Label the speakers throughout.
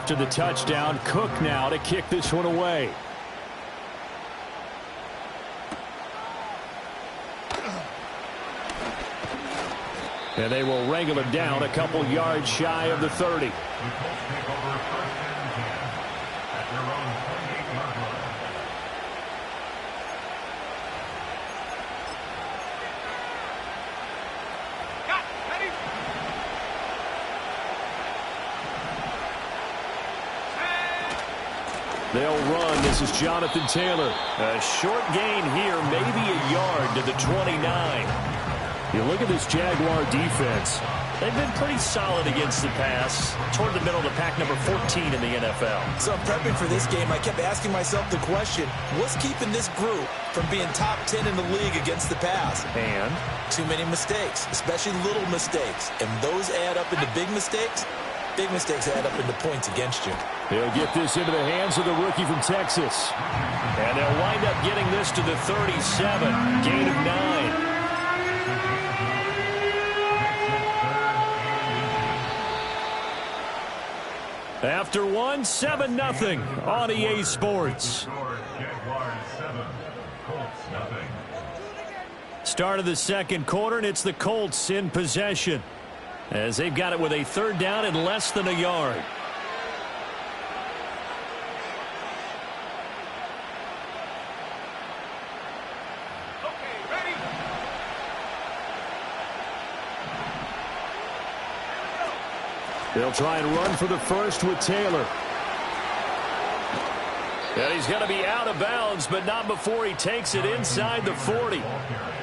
Speaker 1: after the touchdown. Cook now to kick this one away. And they will wrangle him down a couple yards shy of the 30. They'll run. This is Jonathan Taylor. A short gain here, maybe a yard to the 29. You look at this Jaguar defense. They've been pretty solid against the pass. Toward the middle of the pack, number 14 in the NFL.
Speaker 2: So prepping for this game, I kept asking myself the question, what's keeping this group from being top 10 in the league against the pass?
Speaker 1: And?
Speaker 2: Too many mistakes, especially little mistakes. And those add up into big mistakes. Big mistakes add up into points against you.
Speaker 1: They'll get this into the hands of the rookie from Texas. And they'll wind up getting this to the 37. Gain of 9. After one, 7-0 on EA Sports. Start of the second quarter, and it's the Colts in possession, as they've got it with a third down and less than a yard. They'll try and run for the first with Taylor. And he's going to be out of bounds, but not before he takes it inside the 40.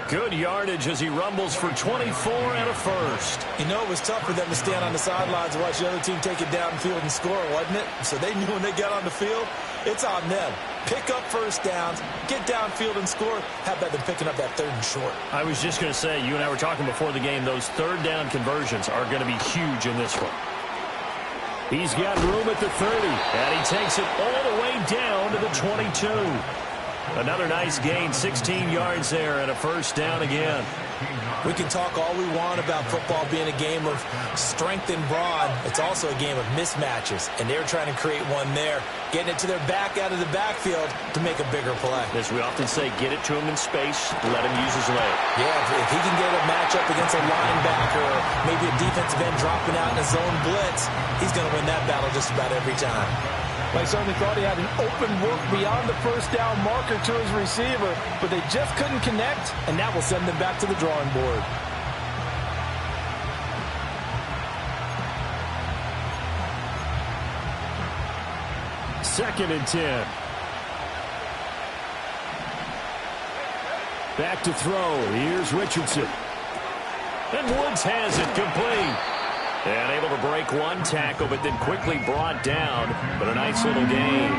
Speaker 1: Good yardage as he rumbles for 24 and a first.
Speaker 2: You know, it was tough for them to stand on the sidelines and watch the other team take it downfield and score, wasn't it? So they knew when they got on the field, it's on them. Pick up first downs, get downfield and score. How about them picking up that third and short?
Speaker 1: I was just going to say, you and I were talking before the game, those third down conversions are going to be huge in this one. He's got room at the 30, and he takes it all the way down to the 22. Another nice gain, 16 yards there, and a first down again.
Speaker 2: We can talk all we want about football being a game of strength and brawn. It's also a game of mismatches, and they're trying to create one there, getting it to their back out of the backfield to make a bigger play.
Speaker 1: As we often say, get it to him in space, let him use his leg.
Speaker 2: Yeah, if he can get a matchup against a linebacker or maybe a defensive end dropping out in a zone blitz, he's going to win that battle just about every time.
Speaker 3: I certainly thought he had an open look beyond the first down marker to his receiver, but they just couldn't connect, and that will send them back to the drawing board.
Speaker 1: Second and 10. Back to throw. Here's Richardson. And Woods has it complete. And able to break one tackle, but then quickly brought down. But a nice little gain.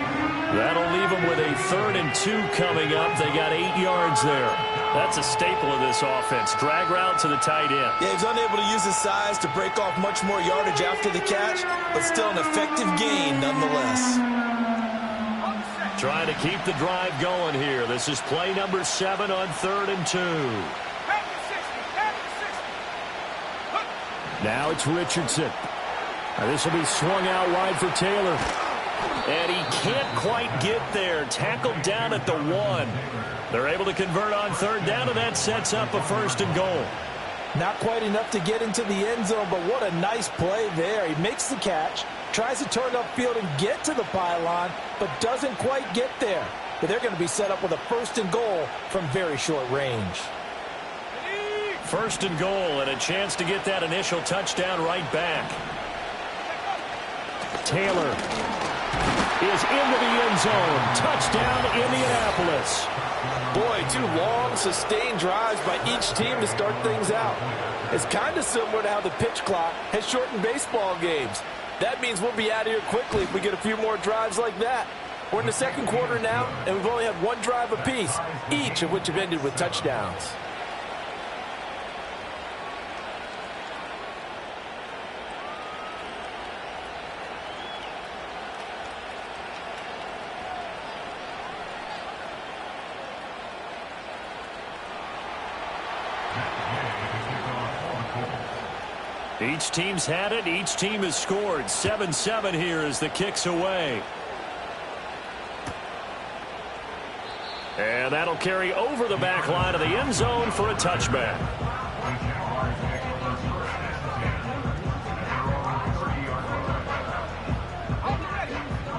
Speaker 1: That'll leave them with a 3rd and 2 coming up. They got 8 yards there. That's a staple of this offense. Drag route to the tight end.
Speaker 2: Yeah, he's unable to use his size to break off much more yardage after the catch, but still an effective gain nonetheless.
Speaker 1: Trying to keep the drive going here. This is play number 7 on 3rd and 2. Now it's Richardson. This will be swung out wide for Taylor. And he can't quite get there. Tackled down at the 1. They're able to convert on 3rd down, and that sets up a 1st and goal.
Speaker 3: Not quite enough to get into the end zone, but what a nice play there. He makes the catch, tries to turn upfield and get to the pylon, but doesn't quite get there. But they're going to be set up with a 1st and goal from very short range.
Speaker 1: 1st and goal, and a chance to get that initial touchdown right back. Taylor is into the end zone. Touchdown, Indianapolis.
Speaker 3: Boy, 2 long, sustained drives by each team to start things out. It's kind of similar to how the pitch clock has shortened baseball games. That means we'll be out of here quickly if we get a few more drives like that. We're in the second quarter now, and we've only had 1 drive apiece, each of which have ended with touchdowns.
Speaker 1: Each team's had it. Each team has scored. 7-7 here as the kick's away. And that'll carry over the back line of the end zone for a touchback.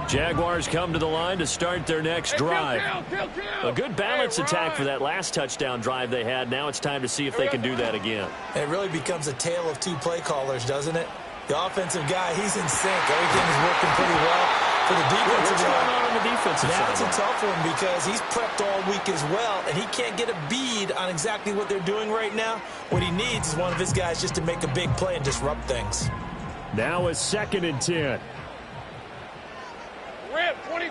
Speaker 1: Jaguars come to the line to start their next drive. A good balance attack for that last touchdown drive they had. Now it's time to see if they can do that again.
Speaker 2: It really becomes a tale of two play callers, doesn't it? The offensive guy, he's in sync. Everything is working pretty well. For the defensive
Speaker 1: What's going on the defensive side?
Speaker 2: That's a tough one because he's prepped all week as well, and he can't get a bead on exactly what they're doing right now. What he needs is one of his guys just to make a big play and disrupt things.
Speaker 1: Now a 2nd and 10.
Speaker 4: Red 23.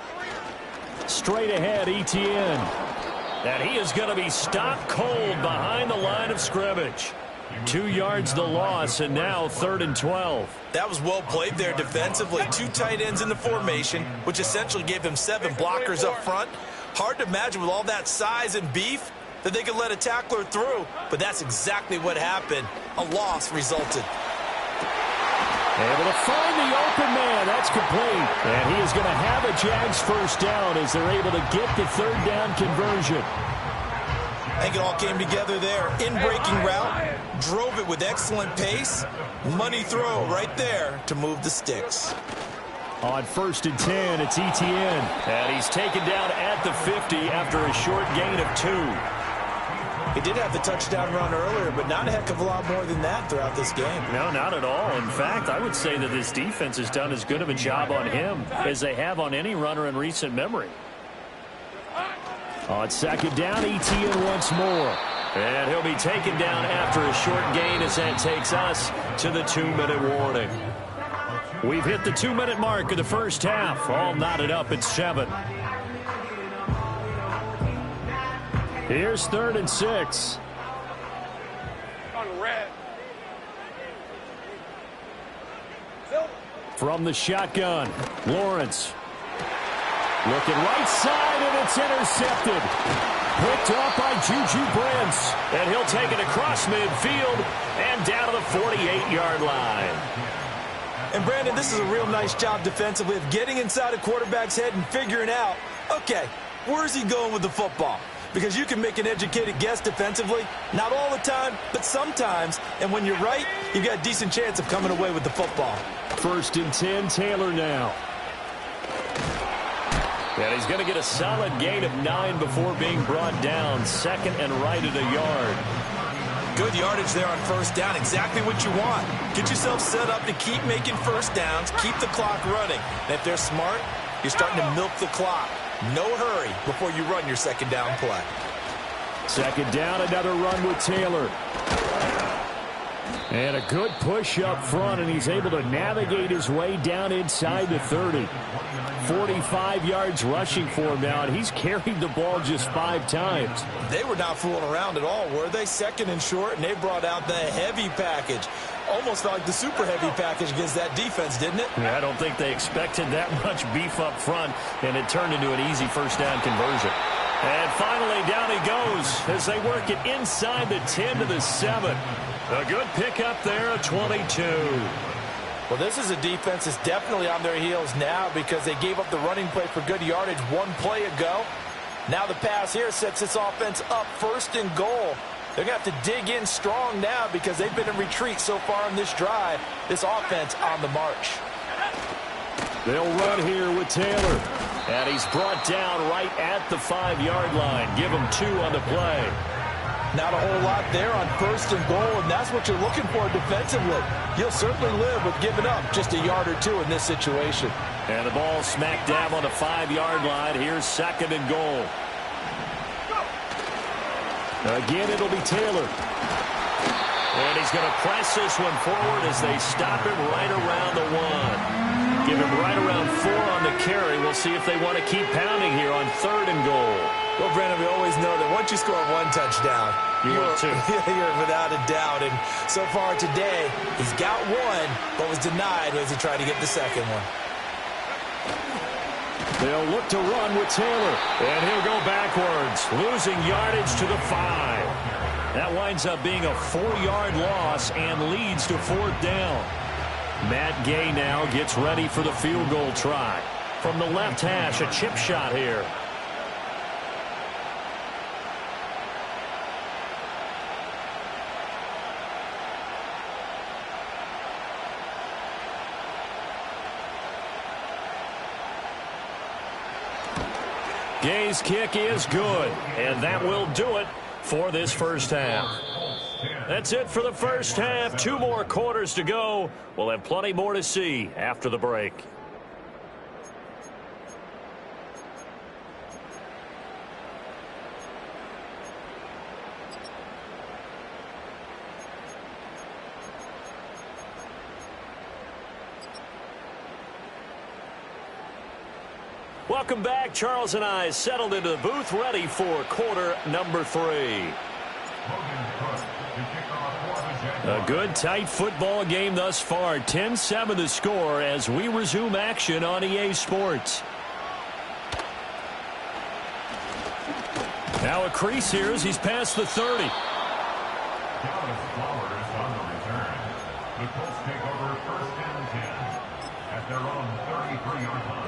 Speaker 1: Straight ahead, Etienne. And he is going to be stopped cold behind the line of scrimmage. 2 yards the loss, and now 3rd and 12.
Speaker 2: That was well played there defensively. 2 tight ends in the formation, which essentially gave him 7 blockers up front. Hard to imagine with all that size and beef that they could let a tackler through, but that's exactly what happened. A loss resulted.
Speaker 1: Able to find the open man. That's complete. And he is going to have a Jags first down as they're able to get the 3rd down conversion.
Speaker 2: I think it all came together there. In-breaking route, drove it with excellent pace. Money throw right there to move the sticks.
Speaker 1: On 1st and 10, it's Etienne. And he's taken down at the 50 after a short gain of 2.
Speaker 2: He did have the touchdown run earlier, but not a heck of a lot more than that throughout this game.
Speaker 1: No, not at all. In fact, I would say that this defense has done as good of a job on him as they have on any runner in recent memory. On 2nd down, Etienne once more. And he'll be taken down after a short gain as that takes us to the 2-minute warning. We've hit the 2-minute mark of the first half. All knotted up at 7. Here's 3rd and 6.
Speaker 4: On red.
Speaker 1: From the shotgun, Lawrence. Looking right side, and it's intercepted. Picked up by Juju Brents. And he'll take it across midfield and down to the 48-yard line.
Speaker 2: And, Brandon, this is a real nice job defensively of getting inside a quarterback's head and figuring out, okay, where's he going with the football? Because you can make an educated guess defensively. Not all the time, but sometimes. And when you're right, you've got a decent chance of coming away with the football.
Speaker 1: 1st and 10, Taylor now. And he's going to get a solid gain of 9 before being brought down. 2nd and right at a yard.
Speaker 2: Good yardage there on 1st down. Exactly what you want. Get yourself set up to keep making 1st downs, keep the clock running. And if they're smart, you're starting to milk the clock. No hurry before you run your 2nd down play.
Speaker 1: 2nd down, another run with Taylor. And a good push up front, and he's able to navigate his way down inside the 30. 45 yards rushing for him now, and he's carried the ball just 5 times.
Speaker 2: They were not fooling around at all, were they? 2nd and short, and they brought out the heavy package. Almost felt like the super heavy package against that defense, didn't it?
Speaker 1: Yeah, I don't think they expected that much beef up front, and it turned into an easy 1st down conversion. And finally, down he goes as they work it inside the 10 to the 7. A good pickup there, a 22.
Speaker 3: Well, this is a defense that's definitely on their heels now because they gave up the running play for good yardage 1 play ago. Now the pass here sets this offense up 1st and goal. They're going to have to dig in strong now because they've been in retreat so far in this drive. This offense on the march.
Speaker 1: They'll run here with Taylor. And he's brought down right at the 5-yard line. Give him 2 on the play.
Speaker 3: Not a whole lot there on 1st and goal, and that's what you're looking for defensively. You'll certainly live with giving up just a yard or 2 in this situation.
Speaker 1: And the ball smack dab on the 5-yard line. Here's 2nd and goal. Again, it'll be Taylor. And he's going to press this one forward as they stop him right around the 1. Give him right around 4 on the carry. We'll see if they want to keep pounding here on 3rd and goal.
Speaker 2: Well, Brandon, we always know that once you score 1 touchdown,
Speaker 1: you're 2.
Speaker 2: You're without a doubt. And so far today, he's got 1, but was denied as he tried to get the 2nd one.
Speaker 1: They'll look to run with Taylor. And he'll go backwards, losing yardage to the 5. That winds up being a 4-yard loss and leads to 4th down. Matt Gay now gets ready for the field goal try. From the left hash, a chip shot here. Gay's kick is good, and that will do it for this first half. That's it for the first half. 2 more quarters to go. We'll have plenty more to see after the break. Welcome back. Charles and I settled into the booth, ready for quarter number 3. A good, tight football game thus far. 10-7 the score as we resume action on EA Sports. Now a crease here as he's past the 30.
Speaker 5: The Colts take over 1st and 10 at their own 33-yard line.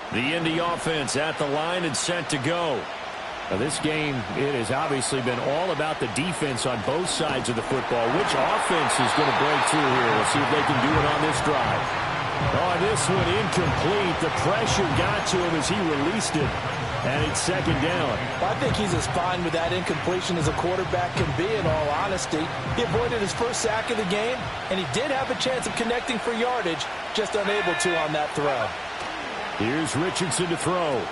Speaker 1: The Indy offense at the line and set to go.
Speaker 6: Now this game, it has obviously been all about the defense on both sides of the football. Which offense is going to break through here? We'll see if they can do it on this drive.
Speaker 1: Oh, this one incomplete. The pressure got to him as he released it, and it's 2nd down.
Speaker 2: I think he's as fine with that incompletion as a quarterback can be, in all honesty. He avoided his first sack of the game, and he did have a chance of connecting for yardage, just unable to on that throw.
Speaker 1: Here's Richardson to throw.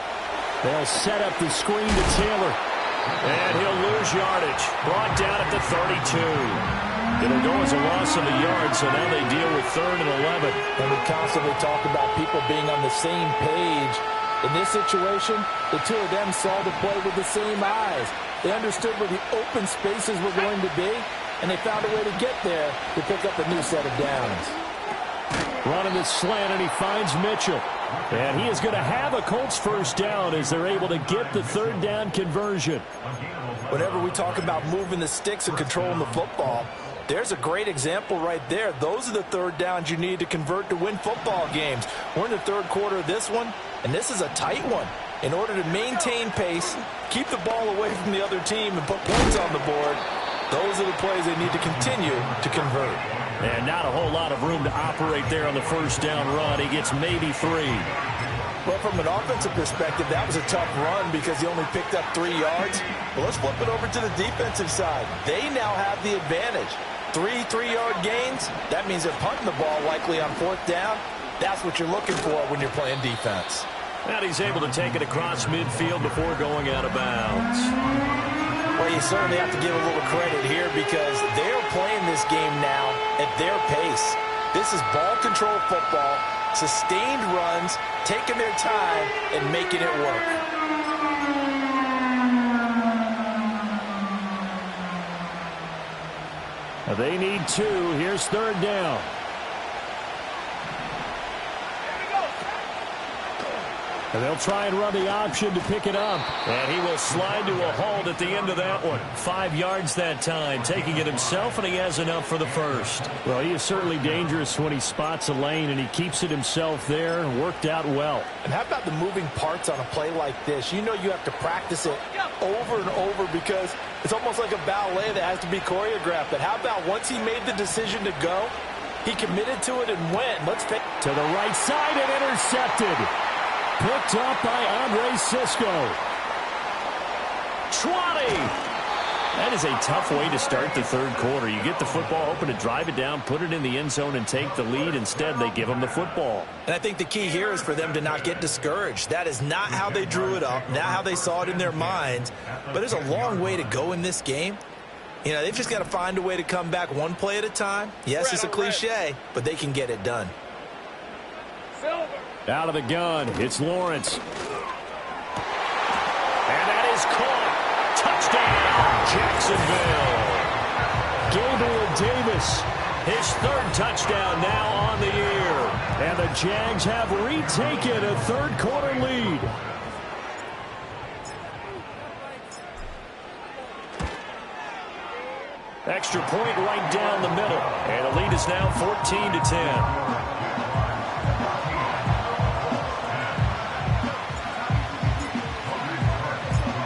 Speaker 1: They'll set up the screen to Taylor. And he'll lose yardage. Brought down at the 32. It'll go as a loss of a yard, so now they deal with 3rd and 11.
Speaker 2: And we constantly talk about people being on the same page. In this situation, the two of them saw the play with the same eyes. They understood where the open spaces were going to be, and they found a way to get there to pick up a new set of downs.
Speaker 1: Running the slant, and he finds Mitchell. And he is going to have a Colts first down as they're able to get the 3rd down conversion.
Speaker 2: Whenever we talk about moving the sticks and controlling the football, there's a great example right there. Those are the 3rd downs you need to convert to win football games. We're in the 3rd quarter of this one, and this is a tight one. In order to maintain pace, keep the ball away from the other team, and put points on the board, those are the plays they need to continue to convert.
Speaker 1: And not a whole lot of room to operate there on the first down run. He gets maybe 3.
Speaker 2: Well, from an offensive perspective, that was a tough run because he only picked up 3 yards. Well, let's flip it over to the defensive side. They now have the advantage. 3 3-yard gains. That means they're punting the ball likely on 4th down. That's what you're looking for when you're playing defense.
Speaker 1: And he's able to take it across midfield before going out of bounds.
Speaker 2: Well, you certainly have to give a little credit here because they're playing this game now at their pace. This is ball control football, sustained runs, taking their time, and making it work.
Speaker 1: They need 2. Here's 3rd down. And they'll try and run the option to pick it up. And he will slide to a halt at the end of that one. 5 yards that time, taking it himself, and he has enough for the first.
Speaker 6: Well, he is certainly dangerous when he spots a lane, and he keeps it himself there and worked out well.
Speaker 2: And how about the moving parts on a play like this? You know you have to practice it over and over because it's almost like a ballet that has to be choreographed. But how about once he made the decision to go, he committed to it and went. Let's take
Speaker 1: to the right side and intercepted. Picked up by Andre Cisco. 20. That is a tough way to start the 3rd quarter. You get the football open to drive it down, put it in the end zone, and take the lead. Instead, they give them the football.
Speaker 2: And I think the key here is for them to not get discouraged. That is not how they drew it up, not how they saw it in their minds. But there's a long way to go in this game. You know, they've just got to find a way to come back one play at a time. Yes, it's a cliche, but they can get it done.
Speaker 1: Out of the gun, it's Lawrence. And that is caught. Touchdown, Jacksonville. Gabriel Davis His third touchdown now on the year.
Speaker 6: And the Jags have retaken a third-quarter lead.
Speaker 1: Extra point right down the middle. And the lead is now 14-10.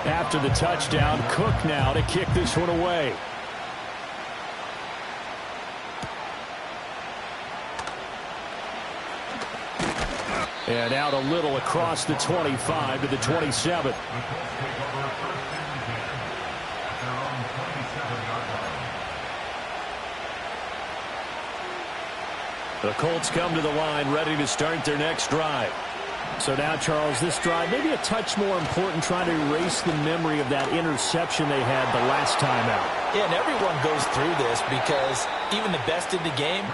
Speaker 6: After the touchdown, Cook now to kick this one away. And out a little across the 25 to the 27.
Speaker 1: The Colts come to the line ready to start their next drive.
Speaker 6: So now, Charles, this drive maybe a touch more important, trying to erase the memory of that interception they had the last time out.
Speaker 2: Yeah, and everyone goes through this because even the best in the game,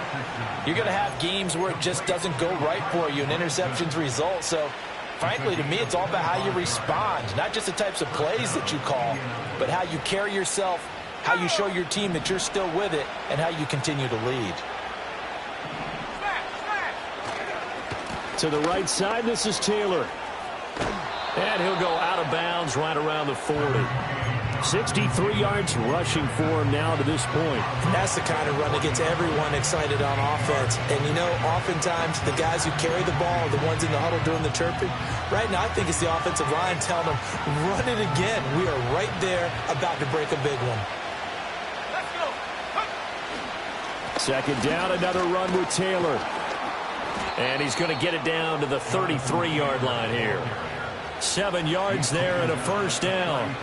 Speaker 2: you're going to have games where it just doesn't go right for you and interceptions result. So, frankly, to me, it's all about how you respond, not just the types of plays that you call, but how you carry yourself, how you show your team that you're still with it, and how you continue to lead.
Speaker 6: To the right side, this is Taylor.
Speaker 1: And he'll go out of bounds right around the 40.
Speaker 6: 63 yards rushing for him now to this point.
Speaker 2: And that's the kind of run that gets everyone excited on offense. And, you know, oftentimes the guys who carry the ball are the ones in the huddle doing the chirping. Right now, I think it's the offensive line telling them, run it again. We are right there about to break a big one.
Speaker 6: Second down, another run with Taylor.
Speaker 1: And he's going to get it down to the 33-yard line here. 7 yards there and a first down.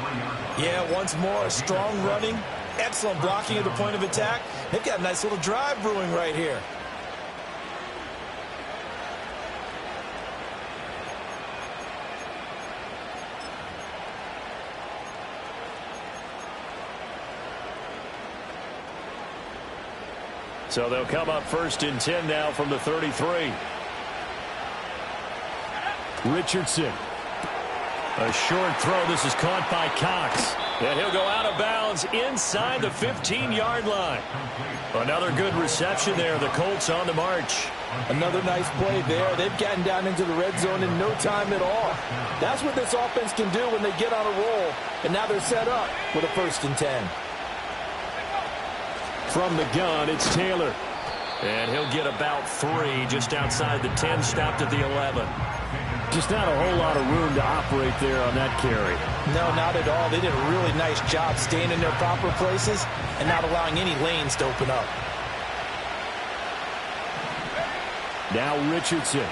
Speaker 2: Yeah, once more, strong running, excellent blocking at the point of attack. They've got a nice little drive brewing right here.
Speaker 1: So they'll come up first and 10 now from the 33.
Speaker 6: Richardson.
Speaker 1: A short throw. This is caught by Cox. And he'll go out of bounds inside the 15-yard line. Another good reception there. The Colts on the march.
Speaker 2: Another nice play there. They've gotten down into the red zone in no time at all. That's what this offense can do when they get on a roll. And now they're set up with a first and 10.
Speaker 6: From the gun, it's Taylor.
Speaker 1: And he'll get about 3 just outside the 10, stopped at the 11.
Speaker 6: Just not a whole lot of room to operate there on that carry.
Speaker 2: No, not at all. They did a really nice job staying in their proper places and not allowing any lanes to open up.
Speaker 6: Now Richardson.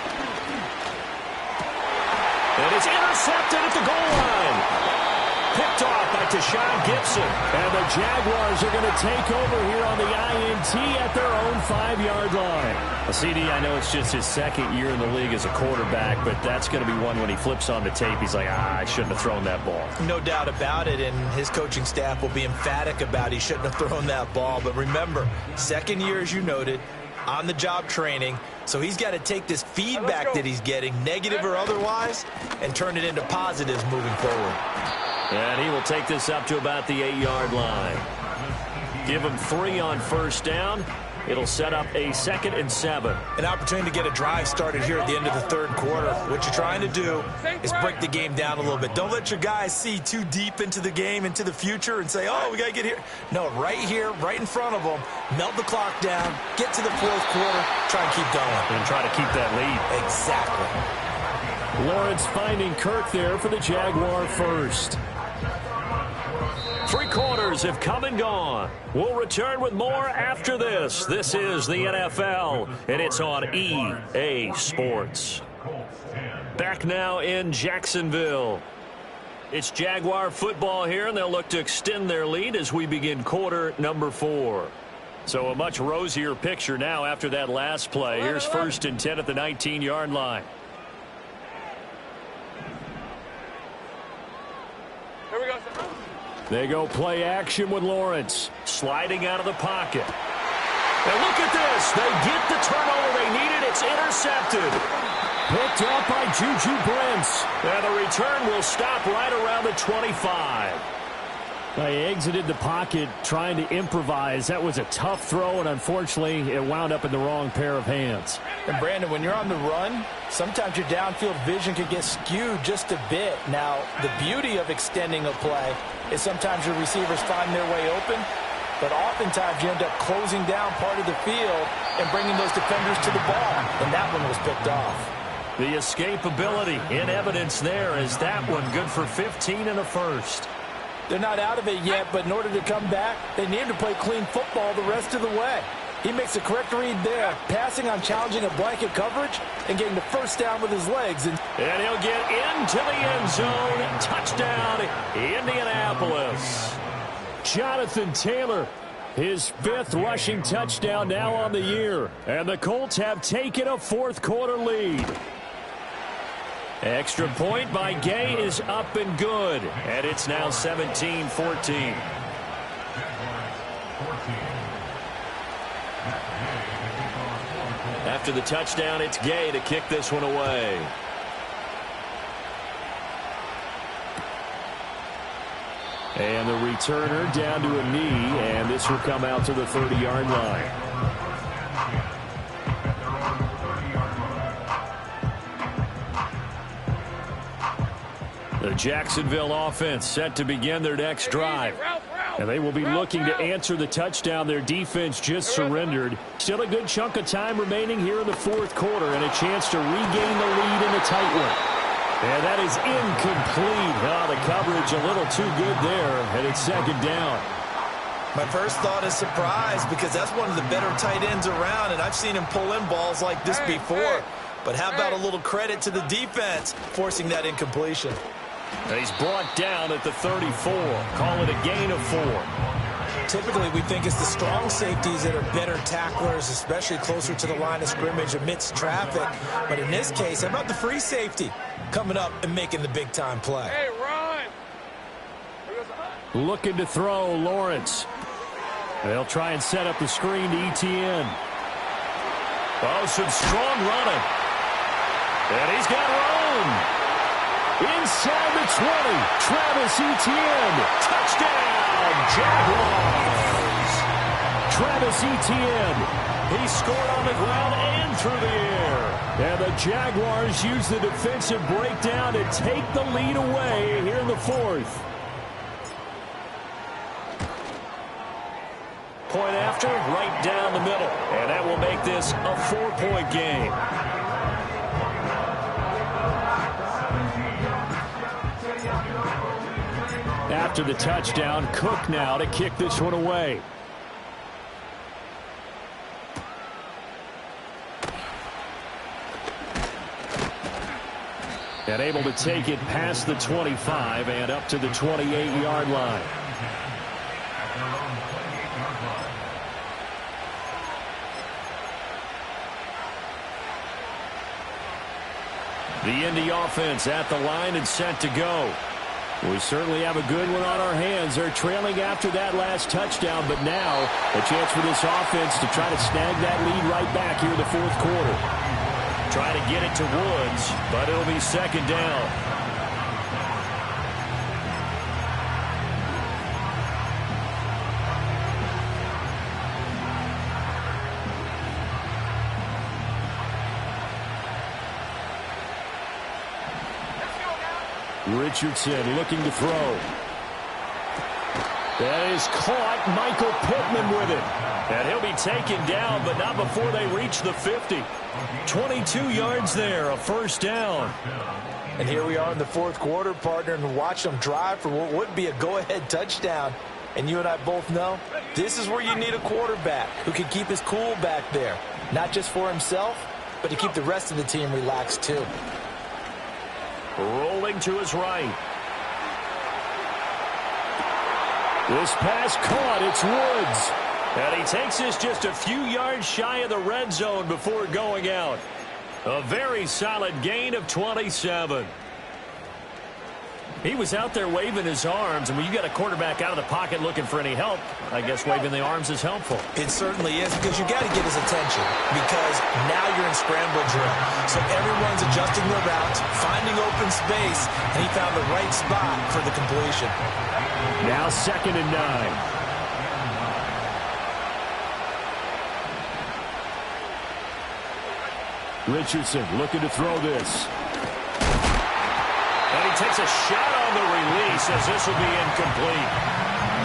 Speaker 1: And it's intercepted at the goal line. Picked off by Tashawn Gibson.
Speaker 6: And the Jaguars are going to take over here on the INT at their own 5-yard line.
Speaker 1: Well, CD, I know it's just his second year in the league as a quarterback, but that's going to be one when he flips on the tape. He's like, I shouldn't have thrown that ball.
Speaker 2: No doubt about it, and his coaching staff will be emphatic about he shouldn't have thrown that ball. But remember, second year, as you noted, on-the-job training. So he's got to take this feedback that he's getting, negative or otherwise, and turn it into positives moving forward.
Speaker 1: And he will take this up to about the 8-yard line. Give him 3 on first down. It'll set up a 2nd and 7.
Speaker 2: An opportunity to get a drive started here at the end of the third quarter. What you're trying to do is break the game down a little bit. Don't let your guys see too deep into the game, into the future, and say, oh, we got to get here. No, right here, right in front of them, melt the clock down, get to the fourth quarter, try and keep going.
Speaker 1: And try to keep that lead.
Speaker 2: Exactly.
Speaker 6: Lawrence finding Kirk there for the Jaguar first.
Speaker 1: 3 quarters have come and gone. We'll return with more after this. This is the NFL, and it's on EA Sports. Back now in Jacksonville. It's Jaguar football here, and they'll look to extend their lead as we begin quarter number 4. So a much rosier picture now after that last play. Here's first and 10 at the 19-yard line.
Speaker 4: Here we go, sir.
Speaker 6: They go play action with Lawrence.
Speaker 1: Sliding out of the pocket. And look at this. They get the turnover they needed. It's intercepted.
Speaker 6: Picked up by Juju Brents.
Speaker 1: And the return will stop right around the 25.
Speaker 6: He exited the pocket trying to improvise. That was a tough throw, and unfortunately, it wound up in the wrong pair of hands.
Speaker 2: And, Brandon, when you're on the run, sometimes your downfield vision can get skewed just a bit. Now, the beauty of extending a play is sometimes your receivers find their way open, but oftentimes you end up closing down part of the field and bringing those defenders to the ball, and that one was picked off.
Speaker 1: The escapability in evidence there as that one good for 15 and a first.
Speaker 2: They're not out of it yet, but in order to come back, they need to play clean football the rest of the way. He makes a correct read there, passing on challenging a blanket coverage and getting the first down with his legs. And
Speaker 1: he'll get into the end zone. Touchdown, Indianapolis.
Speaker 6: Jonathan Taylor, his 5th rushing touchdown now on the year. And the Colts have taken a 4th quarter lead.
Speaker 1: Extra point by Gay is up and good. And it's now 17-14. After the touchdown, it's Gay to kick this one away.
Speaker 6: And the returner down to a knee, and this will come out to the 30-yard line. The Jacksonville offense set to begin their next drive. And they will be looking to answer the touchdown their defense just surrendered. Still a good chunk of time remaining here in the 4th quarter and a chance to regain the lead in a tight one. And that is incomplete. The coverage a little too good there, and it's 2nd down.
Speaker 2: My first thought is surprise because that's one of the better tight ends around, and I've seen him pull in balls like this before. But how about a little credit to the defense forcing that incompletion?
Speaker 1: And he's brought down at the 34. Call it a gain of 4.
Speaker 2: Typically, we think it's the strong safeties that are better tacklers, especially closer to the line of scrimmage amidst traffic. But in this case, how about the free safety coming up and making the big-time play?
Speaker 4: Hey, run!
Speaker 6: Looking to throw, Lawrence. They'll try and set up the screen to Etienne.
Speaker 1: Oh, some strong running. And he's got room.
Speaker 6: Inside the 20, Travis Etienne.
Speaker 1: Touchdown, Jaguars.
Speaker 6: Travis Etienne.
Speaker 1: He scored on the ground and through the air.
Speaker 6: And the Jaguars use the defensive breakdown to take the lead away here in the 4th.
Speaker 1: Point after, right down the middle. And that will make this a 4-point game.
Speaker 6: After the touchdown, Cook now to kick this one away. And able to take it past the 25 and up to the 28-yard line. The Indy offense at the line and set to go. We certainly have a good one on our hands. They're trailing after that last touchdown, but now a chance for this offense to try to snag that lead right back here in the 4th quarter.
Speaker 1: Try to get it to Woods, but it'll be 2nd down.
Speaker 6: Richardson looking to throw. That is caught. Michael Pittman with it.
Speaker 1: And he'll be taken down, but not before they reach the 50. 22 yards there, a 1st down.
Speaker 2: And here we are in the 4th quarter, partner, and watch them drive for what would be a go-ahead touchdown. And you and I both know this is where you need a quarterback who can keep his cool back there. Not just for himself, but to keep the rest of the team relaxed too.
Speaker 1: Rolling to his right.
Speaker 6: This pass caught. It's Woods.
Speaker 1: And he takes this just a few yards shy of the red zone before going out. A very solid gain of 27.
Speaker 6: He was out there waving his arms, and when you got a quarterback out of the pocket looking for any help, I guess waving the arms is helpful.
Speaker 2: It certainly is, because you got to get his attention, because now you're in scramble drill. So everyone's adjusting their routes, finding open space, and he found the right spot for the completion.
Speaker 6: Now 2nd and 9. Richardson looking to throw this. And he takes a shot on the release as this will be incomplete.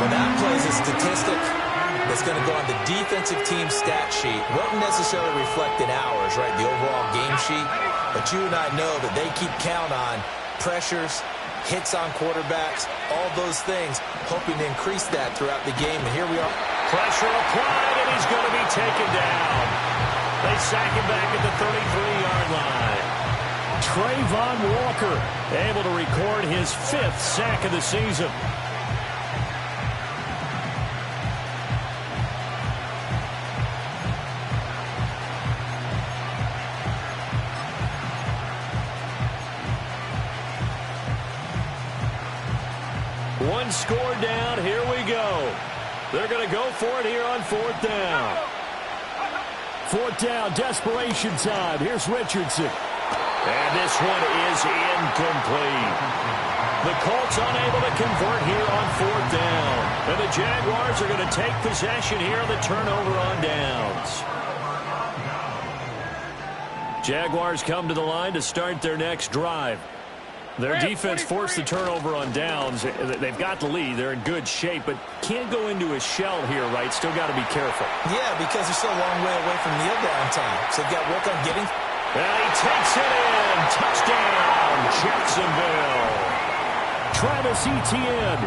Speaker 2: Well, that plays a statistic that's going to go on the defensive team stat sheet. Won't necessarily reflect in hours, right, the overall game sheet. But you and I know that they keep count on pressures, hits on quarterbacks, all those things, hoping to increase that throughout the game. And here we are.
Speaker 1: Pressure applied, and he's going to be taken down. They sack him back at the 33-yard line.
Speaker 6: Trayvon Walker able to record his 5th sack of the season. One score down. Here we go. They're going to go for it here on 4th down. 4th down, desperation time. Here's Richardson.
Speaker 1: And this one is incomplete. The Colts unable to convert here on 4th down. And the Jaguars are going to take possession here on the turnover on downs.
Speaker 6: Jaguars come to the line to start their next drive. Their defense forced the turnover on downs. They've got the lead. They're in good shape, but can't go into a shell here, right? Still got to be careful.
Speaker 2: Yeah, because they're still a long way away from kneel down time. So they've got to work on getting.
Speaker 1: And he takes it in. Touchdown, Jacksonville.
Speaker 6: Travis Etienne,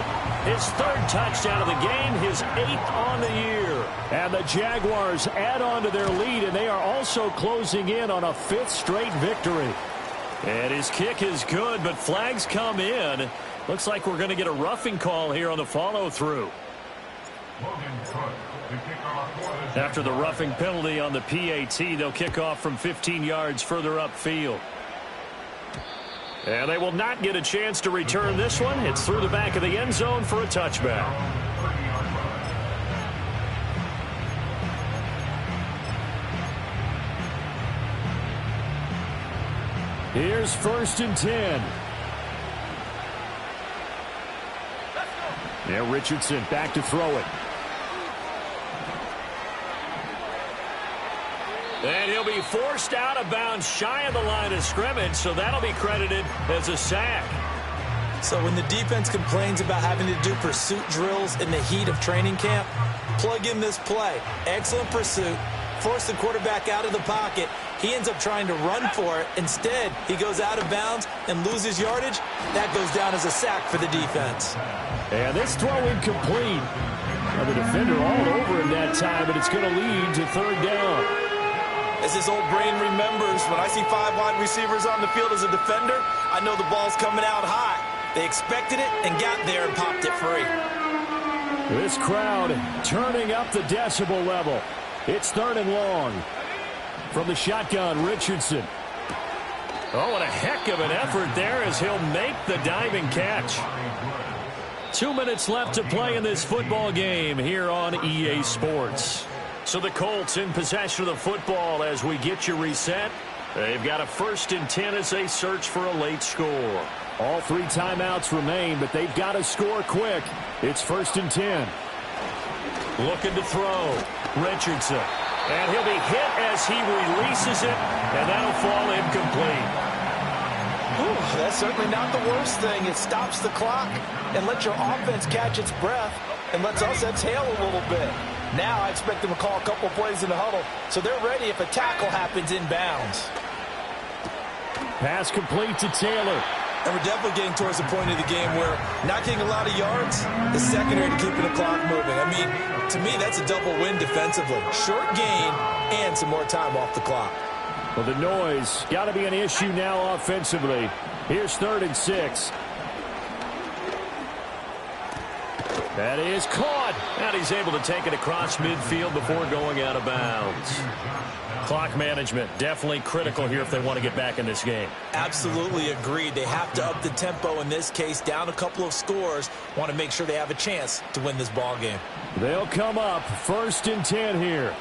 Speaker 6: his 3rd touchdown of the game, his 8th on the year. And the Jaguars add on to their lead, and they are also closing in on a 5th straight victory. And his kick is good, but flags come in. Looks like we're going to get a roughing call here on the follow-through. After the roughing penalty on the PAT, they'll kick off from 15 yards further upfield.
Speaker 1: And they will not get a chance to return this one. It's through the back of the end zone for a touchback.
Speaker 6: Here's 1st and 10. Yeah, Richardson back to throw it.
Speaker 1: And he'll be forced out of bounds shy of the line of scrimmage, so that'll be credited as a sack.
Speaker 2: So when the defense complains about having to do pursuit drills in the heat of training camp, plug in this play. Excellent pursuit. Force the quarterback out of the pocket. He ends up trying to run for it. Instead, he goes out of bounds and loses yardage. That goes down as a sack for the defense.
Speaker 6: And this throw incomplete. Now the defender all over him that time, but it's going to lead to 3rd down.
Speaker 2: As his old brain remembers, when I see 5 wide receivers on the field as a defender, I know the ball's coming out high. They expected it and got there and popped it free.
Speaker 6: This crowd turning up the decibel level. It's 3rd and long. From the shotgun, Richardson.
Speaker 1: Oh, what a heck of an effort there as he'll make the diving catch.
Speaker 6: 2 minutes left to play in this football game here on EA Sports.
Speaker 1: So the Colts in possession of the football as we get you reset. They've got a 1st and 10 as they search for a late score.
Speaker 6: All 3 timeouts remain, but they've got to score quick. It's 1st and 10.
Speaker 1: Looking to throw. Richardson. And he'll be hit as he releases it, and that'll fall incomplete.
Speaker 3: Ooh, that's certainly not the worst thing. It stops the clock and lets your offense catch its breath and lets us exhale a little bit. Now I expect them to call a couple plays in the huddle, so they're ready if a tackle happens inbounds.
Speaker 6: Pass complete to Taylor.
Speaker 2: And we're definitely getting towards the point of the game where not getting a lot of yards is secondary to keeping the clock moving. I mean, to me, that's a double win defensively. Short gain and some more time off the clock.
Speaker 6: Well, the noise got to be an issue now offensively. Here's 3rd and 6.
Speaker 1: That is caught. And he's able to take it across midfield before going out of bounds.
Speaker 6: Clock management, definitely critical here if they want to get back in this game.
Speaker 2: Absolutely agreed. They have to up the tempo in this case, down a couple of scores. Want to make sure they have a chance to win this ball game.
Speaker 6: They'll come up 1st and 10 here.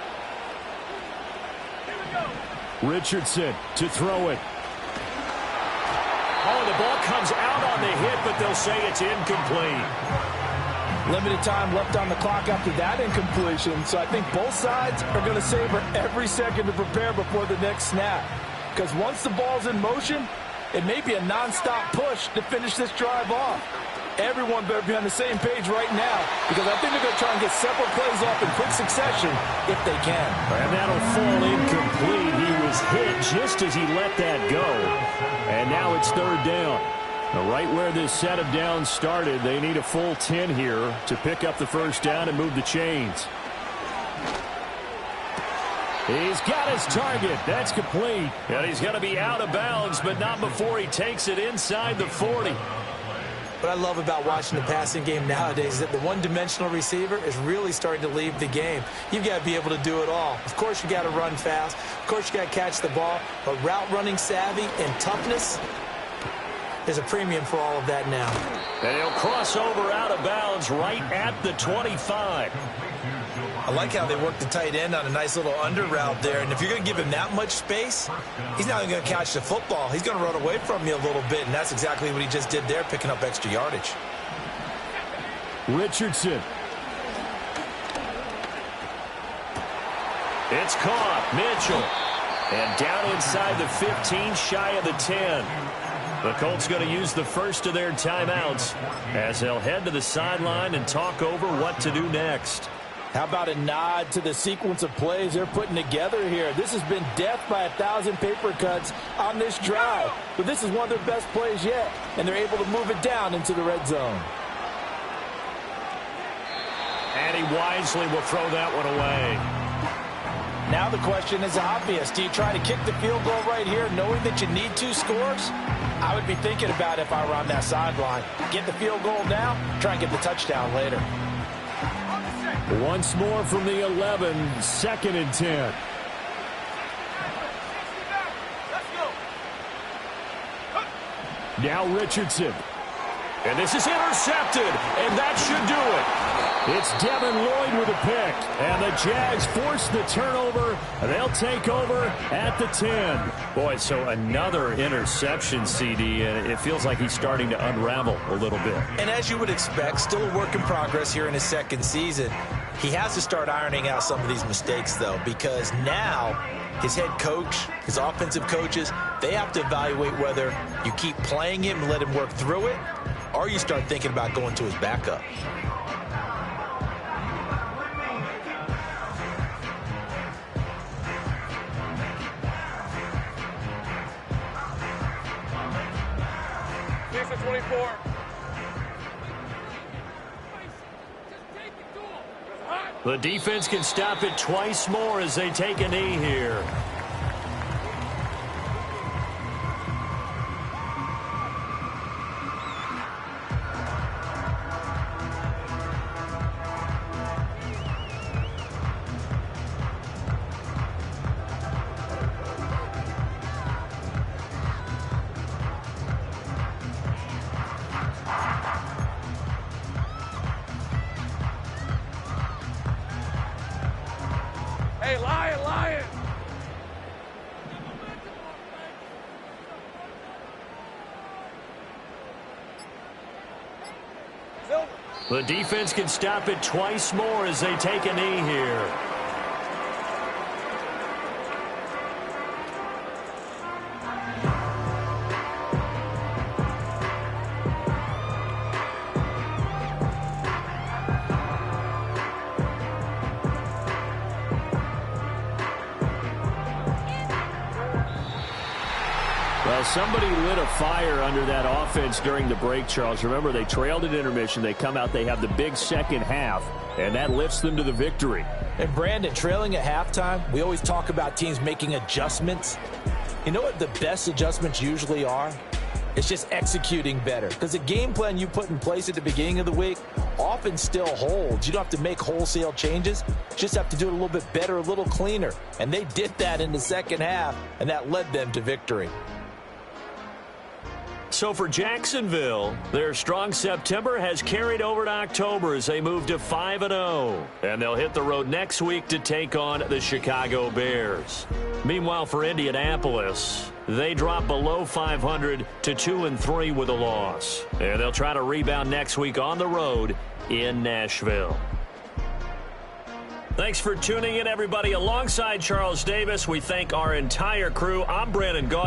Speaker 6: Richardson to throw it. Oh, the ball comes out on the hit, but they'll say it's incomplete.
Speaker 3: Limited time left on the clock after that incompletion, so I think both sides are going to savor every second to prepare before the next snap. Because once the ball's in motion, it may be a nonstop push to finish this drive off. Everyone better be on the same page right now, because I think they're going to try and get several plays off in quick succession if they can.
Speaker 6: And that'll fall incomplete. He was hit just as he let that go. And now it's 3rd down. Right where this set of downs started, they need a full 10 here to pick up the 1st down and move the chains. He's got his target. That's complete. And he's going to be out of bounds, but not before he takes it inside the 40.
Speaker 2: What I love about watching the passing game nowadays is that the one-dimensional receiver is really starting to leave the game. You've got to be able to do it all. Of course, you got to run fast. Of course, you got to catch the ball. But route running savvy and toughness, there's a premium for all of that now.
Speaker 6: And he'll cross over out of bounds right at the 25.
Speaker 2: I like how they work the tight end on a nice little under route there. And if you're going to give him that much space, he's not even going to catch the football. He's going to run away from you a little bit, and that's exactly what he just did there, picking up extra yardage.
Speaker 6: Richardson. It's caught. Mitchell. And down inside the 15, shy of the 10. The Colts going to use the first of their timeouts as they'll head to the sideline and talk over what to do next.
Speaker 3: How about a nod to the sequence of plays they're putting together here? This has been death by 1,000 paper cuts on this drive. But this is one of their best plays yet, and they're able to move it down into the red zone.
Speaker 6: And he wisely will throw that one away.
Speaker 3: Now the question is obvious. Do you try to kick the field goal right here knowing that you need 2 scores? I would be thinking about it if I were on that sideline. Get the field goal now, try and get the touchdown later.
Speaker 6: Once more from the 11, 2nd and 10. Now Richardson. And this is intercepted, and that should do it. It's Devin Lloyd with a pick, and the Jags force the turnover. They'll take over at the 10. Boy, so another interception, CD, and it feels like he's starting to unravel a little bit.
Speaker 2: And as you would expect, still a work in progress here in his 2nd season. He has to start ironing out some of these mistakes, though, because now his head coach, his offensive coaches, they have to evaluate whether you keep playing him and let him work through it, or you start thinking about going to his backup.
Speaker 4: Defense 24.
Speaker 6: The defense can stop it twice more as they take a knee here.
Speaker 4: Hey, Lion!
Speaker 6: The defense can stop it twice more as they take a knee here. Well, somebody lit a fire under that offense during the break, Charles. Remember, they trailed at intermission. They come out, they have the big second half, and that lifts them to the victory.
Speaker 2: And, Brandon, trailing at halftime, we always talk about teams making adjustments. You know what the best adjustments usually are? It's just executing better. Because the game plan you put in place at the beginning of the week, often still holds. You don't have to make wholesale changes. Just have to do it a little bit better, a little cleaner. And they did that in the second half, and that led them to victory.
Speaker 6: So for Jacksonville, their strong September has carried over to October as they move to 5-0. And they'll hit the road next week to take on the Chicago Bears. Meanwhile, for Indianapolis, they drop below 500 to 2-3 with a loss. And they'll try to rebound next week on the road in Nashville. Thanks for tuning in, everybody. Alongside Charles Davis, we thank our entire crew. I'm Brandon Gaudin.